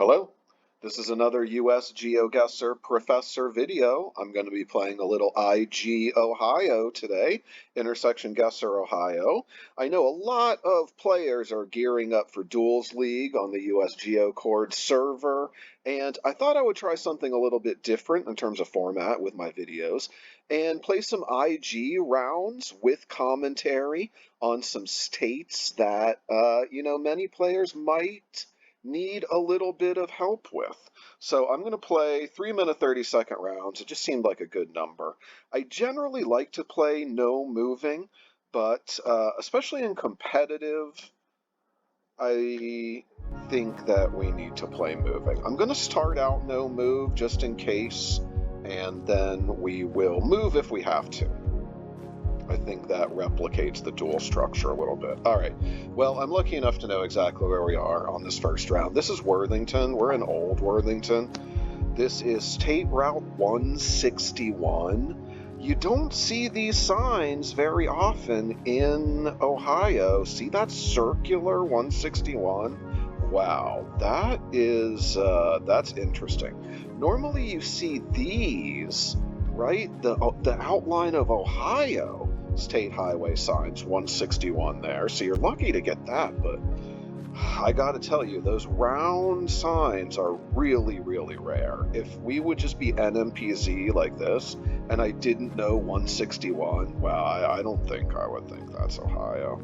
Hello, this is another US Geoguessr professor video. I'm going to be playing a little IG Ohio today, Intersectionguessr Ohio. I know a lot of players are gearing up for Duels League on the US Geoguessr server, and I thought I would try something a little bit different in terms of format with my videos, and play some IG rounds with commentary on some states that, many players might need a little bit of help with. So I'm going to play 3-minute 30-second rounds. It just seemed like a good number. I generally like to play no moving, but especially in competitive, I think that we need to play moving. I'm going to start out no move just in case, and then we will move if we have to. I think that replicates the dual structure a little bit. All right, well, I'm lucky enough to know exactly where we are on this first round. This is Worthington. We're in Old Worthington. This is State Route 161. You don't see these signs very often in Ohio. See that circular 161? Wow, that is, that's interesting. Normally you see these, right? The outline of Ohio state highway signs, 161 there, so you're lucky to get that, but I gotta tell you, those round signs are really, really rare. If we would just be NMPZ like this, and I didn't know 161, well, I don't think I would think that's Ohio.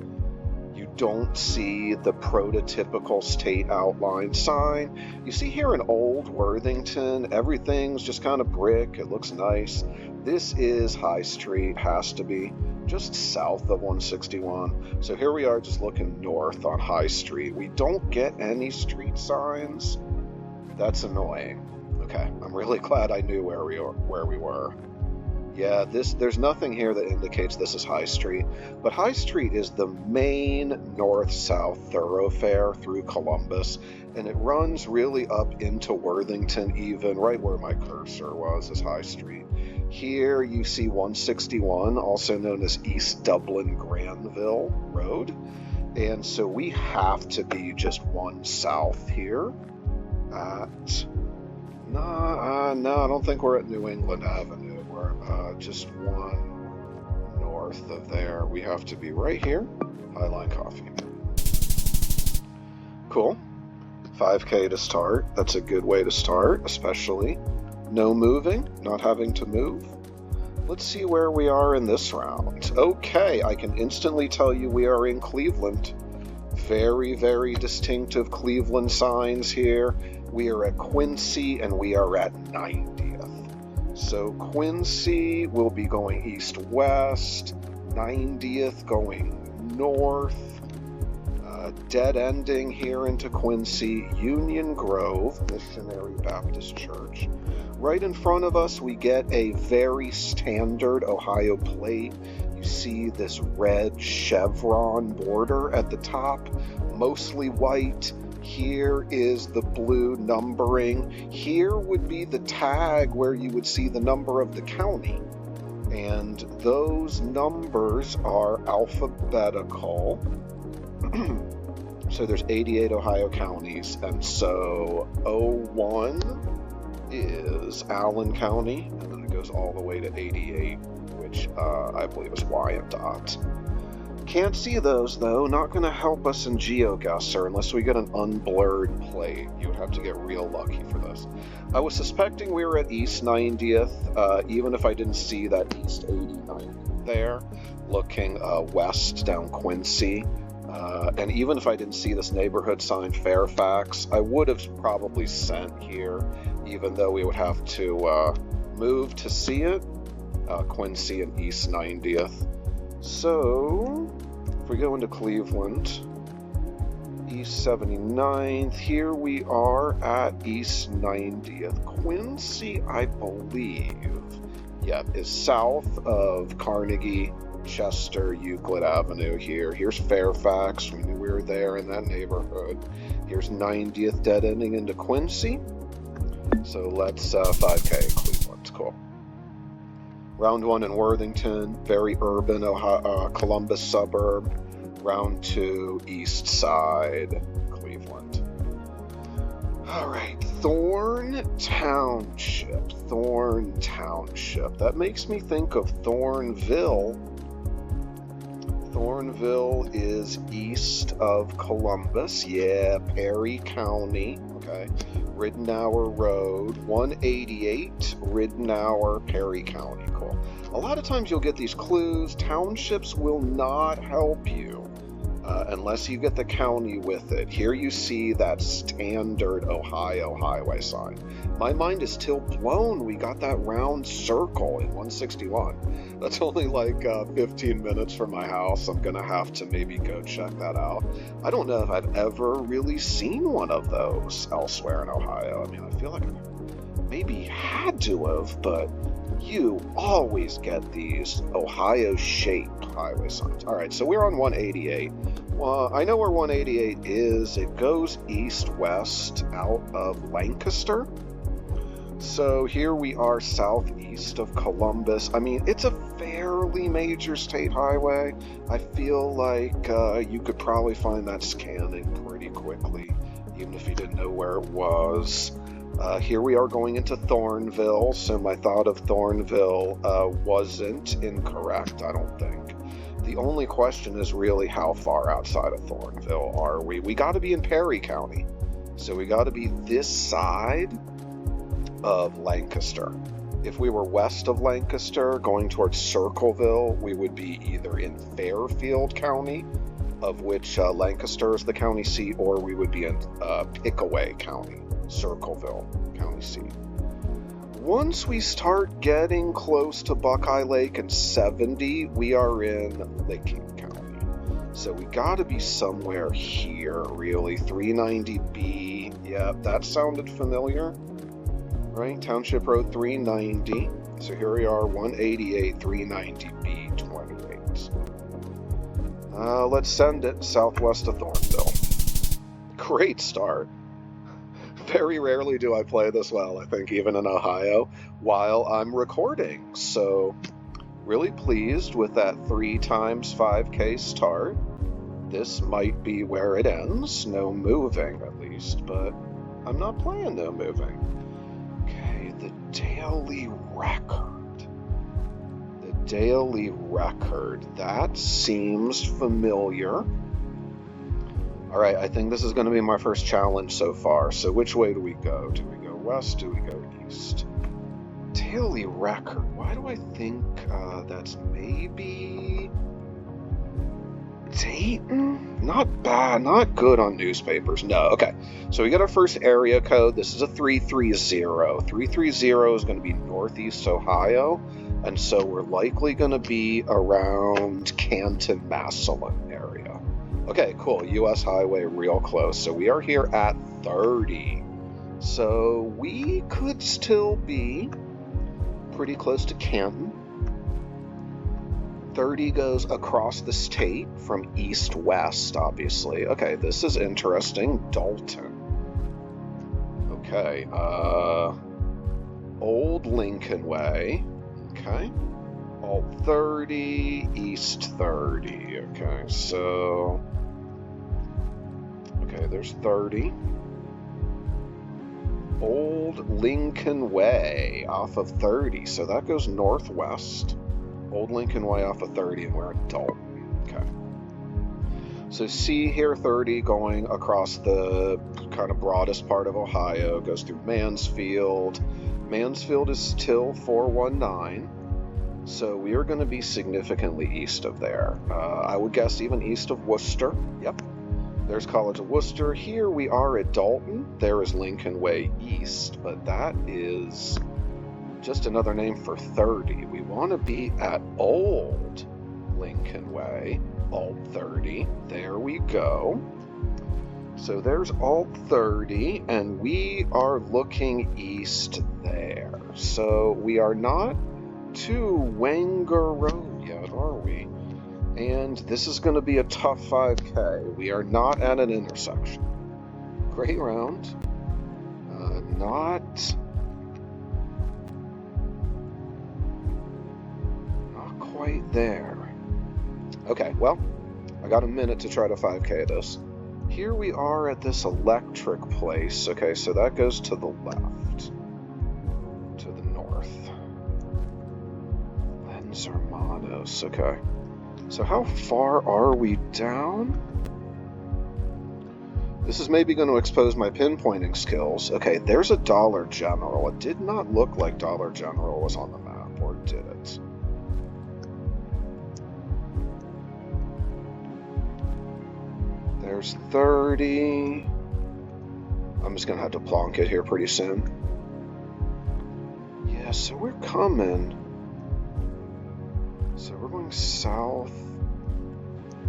You don't see the prototypical state outline sign. You see here in Old Worthington, everything's just kind of brick. It looks nice. This is High Street, has to be, just south of 161. So here we are just looking north on High Street. We don't get any street signs. That's annoying. Okay, I'm really glad I knew where we were. Yeah, there's nothing here that indicates this is High Street, but High Street is the main north-south thoroughfare through Columbus, and it runs really up into Worthington even, right where my cursor was is High Street. Here you see 161, also known as East Dublin Granville Road, and so we have to be just one south here at... No, I don't think we're at New England Avenue. We're just one north of there. We have to be right here. Highline Coffee. Cool. 5K to start. That's a good way to start, especially no moving, not having to move. Let's see where we are in this round. Okay, I can instantly tell you we are in Cleveland. Very, very distinctive Cleveland signs here. We are at Quincy and we are at 90th. So Quincy will be going east-west, 90th going north, dead ending here into Quincy, Union Grove Missionary Baptist Church. Right in front of us we get a very standard Ohio plate. You see this red chevron border at the top, mostly white. Here is the blue numbering. Here would be the tag where you would see the number of the county. And those numbers are alphabetical. So there's 88 Ohio counties. And so 01 is Allen County. And then it goes all the way to 88, which I believe is Wyandotte. Can't see those, though. Not going to help us in Geoguessr unless we get an unblurred plate. You would have to get real lucky for this. I was suspecting we were at East 90th, even if I didn't see that East 89th there, looking west down Quincy. And even if I didn't see this neighborhood sign Fairfax, I would have probably sent here, even though we would have to move to see it. Quincy and East 90th. So, if we go into Cleveland, East 79th, here we are at East 90th. Quincy, I believe, is south of Carnegie, Chester, Euclid Avenue here. Here's Fairfax. We knew we were there in that neighborhood. Here's 90th dead ending into Quincy. So let's 5K Cleveland. Cool. Round 1 in Worthington, very urban Columbus suburb. Round 2, East Side, Cleveland. All right, Thorn Township. Thorn Township. That makes me think of Thornville. Thornville is east of Columbus. Yeah, Perry County. Okay. Ridenour Road, 188, Ridenour, Perry County. Cool. A lot of times you'll get these clues. Townships will not help you unless you get the county with it. Here you see that standard Ohio highway sign. My mind is still blown. We got that round circle in 161. That's only like 15 minutes from my house. I'm gonna have to maybe go check that out. I don't know if I've ever really seen one of those elsewhere in Ohio. I mean, I feel like I maybe had to have, but you always get these Ohio-shaped highway signs. All right, so we're on 188. Well, I know where 188 is. It goes east-west out of Lancaster. So here we are southeast of Columbus. I mean, it's a fairly major state highway. I feel like you could probably find that scanning pretty quickly, even if you didn't know where it was. Here we are going into Thornville, so my thought of Thornville wasn't incorrect, I don't think. The only question is really how far outside of Thornville are we? We got to be in Perry County, so we got to be this side of Lancaster. If we were west of Lancaster, going towards Circleville, we would be either in Fairfield County, of which Lancaster is the county seat, or we would be in Pickaway County, Circleville county seat. Once we start getting close to Buckeye Lake and 70, we are in Licking County. So we got to be somewhere here, really. 390B. Yeah, that sounded familiar. Right? Township Road 390. So here we are, 188, 390B, 28. Let's send it southwest of Thornville. Great start. Very rarely do I play this well, I think, even in Ohio, while I'm recording. So, really pleased with that 3 times 5K start. This might be where it ends. No moving, at least, but I'm not playing no moving. Okay, the daily record. The daily record. That seems familiar. All right, I think this is going to be my first challenge so far. So which way do we go? Do we go west? Do we go east? Daily record. Why do I think that's maybe Dayton? Not bad, not good on newspapers. No, okay. So we got our first area code. This is a 330. 330 is going to be Northeast Ohio. And so we're likely going to be around Canton, Massillon area. Okay, cool. US highway real close. So we are here at 30. So we could still be pretty close to Canton. 30 goes across the state from east-west, obviously. Okay, this is interesting. Dalton. Okay, Old Lincoln Way. Okay. Alt 30, East 30. Okay, so... Okay, there's 30. Old Lincoln Way off of 30. So that goes northwest. Old Lincoln Way off of 30, and we're at Dalton. Okay. So see here 30 going across the kind of broadest part of Ohio, goes through Mansfield. Mansfield is still 419. So we are going to be significantly east of there. I would guess even east of Worcester. Yep. There's College of Worcester. Here we are at Dalton. There is Lincoln Way East, but that is just another name for 30. We want to be at Old Lincoln Way, Alt 30. There we go. So there's Alt 30, and we are looking east there. So we are not to Wenger Road yet, are we? And this is going to be a tough 5K. We are not at an intersection. Great round. Not quite there. Okay, well, I got a minute to try to 5K this. here we are at this electric place. Okay, so that goes to the left, to the north. Lens Hermanos, okay. So how far are we down? This is maybe going to expose my pinpointing skills. Okay, there's a Dollar General. It did not look like Dollar General was on the map, or did it? There's 30. I'm just going to have to plonk it here pretty soon. Yeah, so we're coming. So we're going south.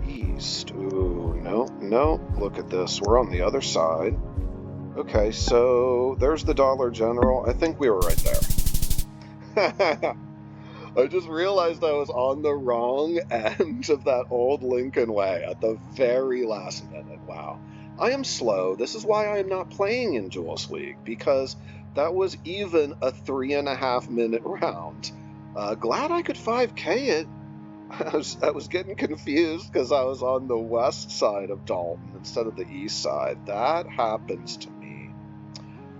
East. Ooh, no, look at this. We're on the other side. Okay, so there's the Dollar General. I think we were right there. I just realized I was on the wrong end of that old Lincoln Way at the very last minute. Wow. I am slow. This is why I am not playing in Duels League, because that was even a 3.5 minute round. Glad I could 5K it. I was getting confused because I was on the west side of Dalton instead of the east side. That happens to me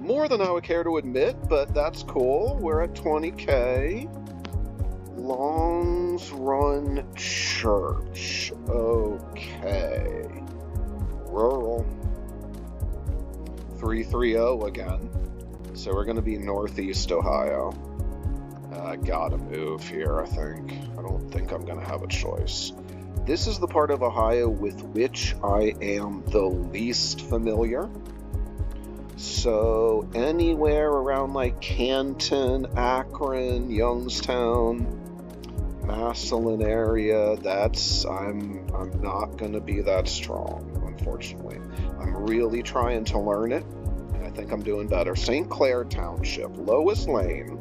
more than I would care to admit, but that's cool. We're at 20K. Longs Run Church. Okay. Rural. 330 again. So we're going to be northeast Ohio. I gotta move here, I think. I don't think I'm gonna have a choice. This is the part of Ohio with which I am the least familiar. So anywhere around like Canton, Akron, Youngstown, Massillon area, I'm not gonna be that strong, unfortunately. I'm really trying to learn it, and I think I'm doing better. St. Clair Township, Lois Lane,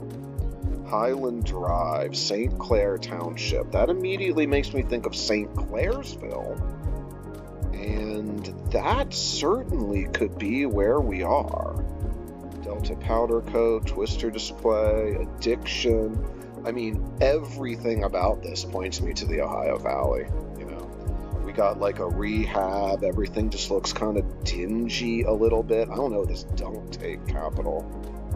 Highland Drive, St. Clair Township. That immediately makes me think of St. Clairsville. And that certainly could be where we are. Delta Powder Coat, Twister Display, Addiction. I mean, everything about this points me to the Ohio Valley. You know, we got like a rehab. Everything just looks kind of dingy a little bit. I don't know, this Don't Take Capital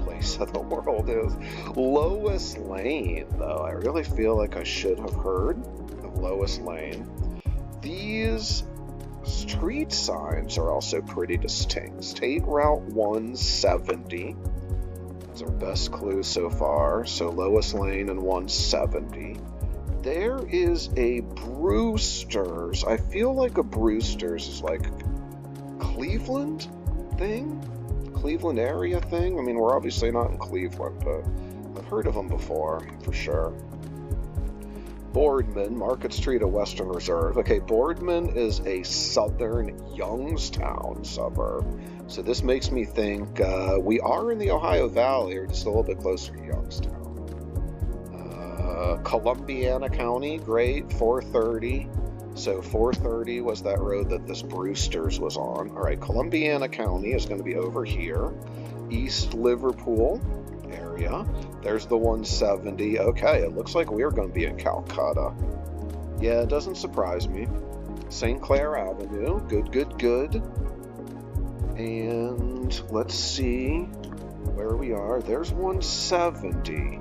place of the world is. Lois Lane, though. I really feel like I should have heard of Lois Lane. These street signs are also pretty distinct. State Route 170 is our best clue so far. So Lois Lane and 170. There is a Brewster's. I feel like a Brewster's is like Cleveland thing? Cleveland area thing? I mean, we're obviously not in Cleveland, but I've heard of them before, for sure. Boardman, Market Street of Western Reserve. Okay, Boardman is a southern Youngstown suburb. So this makes me think we are in the Ohio Valley, or just a little bit closer to Youngstown. Columbiana County, great, 430. So 430 was that road that this Brewster's was on. All right, Columbiana County is going to be over here. East Liverpool area. There's the 170. Okay, it looks like we're going to be in Calcutta. Yeah, it doesn't surprise me. St. Clair Avenue. Good. And let's see where we are. There's 170.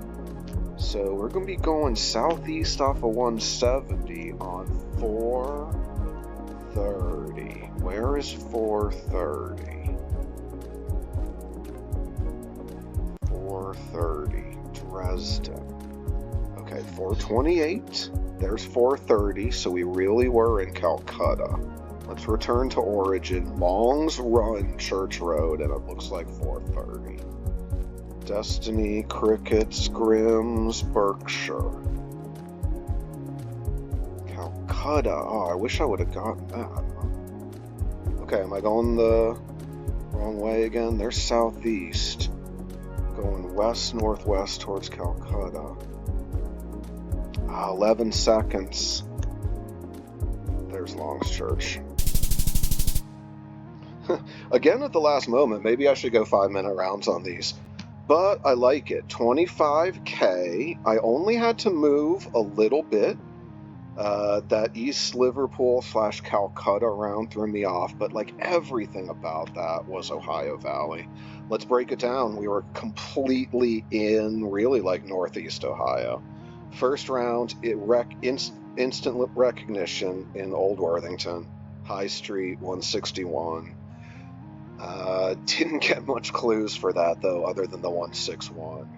So we're going to be going southeast off of 170 on 430. Where is 430? 430. Dresden. Okay, 428. There's 430, so we really were in Calcutta. Let's return to origin. Longs Run Church Road, and it looks like 430. Destiny, Crickets, Grimm's, Berkshire. Calcutta. Oh, I wish I would have gotten that. Okay, am I going the wrong way again? There's southeast. Going west-northwest towards Calcutta. 11 seconds. There's Long's Church. Again at the last moment, maybe I should go 5-minute rounds on these. But I like it. 25K. I only had to move a little bit. That East Liverpool / Calcutta round threw me off, but like everything about that was Ohio Valley. Let's break it down. We were completely in really like Northeast Ohio. First round, instant recognition in Old Worthington, High Street 161. Didn't get much clues for that though, other than the 161.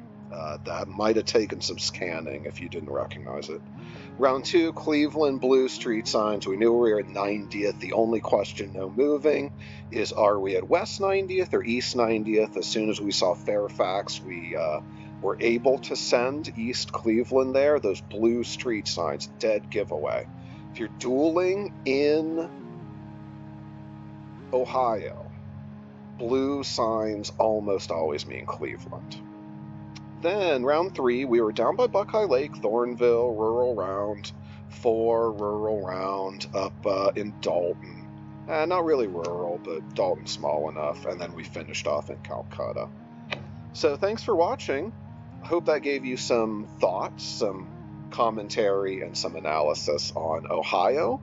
That might have taken some scanning if you didn't recognize it. Round 2, Cleveland blue street signs. We knew we were at 90th. The only question, no moving, is are we at West 90th or East 90th? As soon as we saw Fairfax, we were able to send East Cleveland there. Those blue street signs, dead giveaway. If you're dueling in Ohio, blue signs almost always mean Cleveland. Then, round 3, we were down by Buckeye Lake, Thornville, rural round. 4, rural round, up in Dalton. Not really rural, but Dalton small enough. And then we finished off in Calcutta. So thanks for watching. I hope that gave you some thoughts, some commentary, and some analysis on Ohio.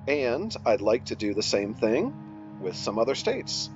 And I'd like to do the same thing with some other states.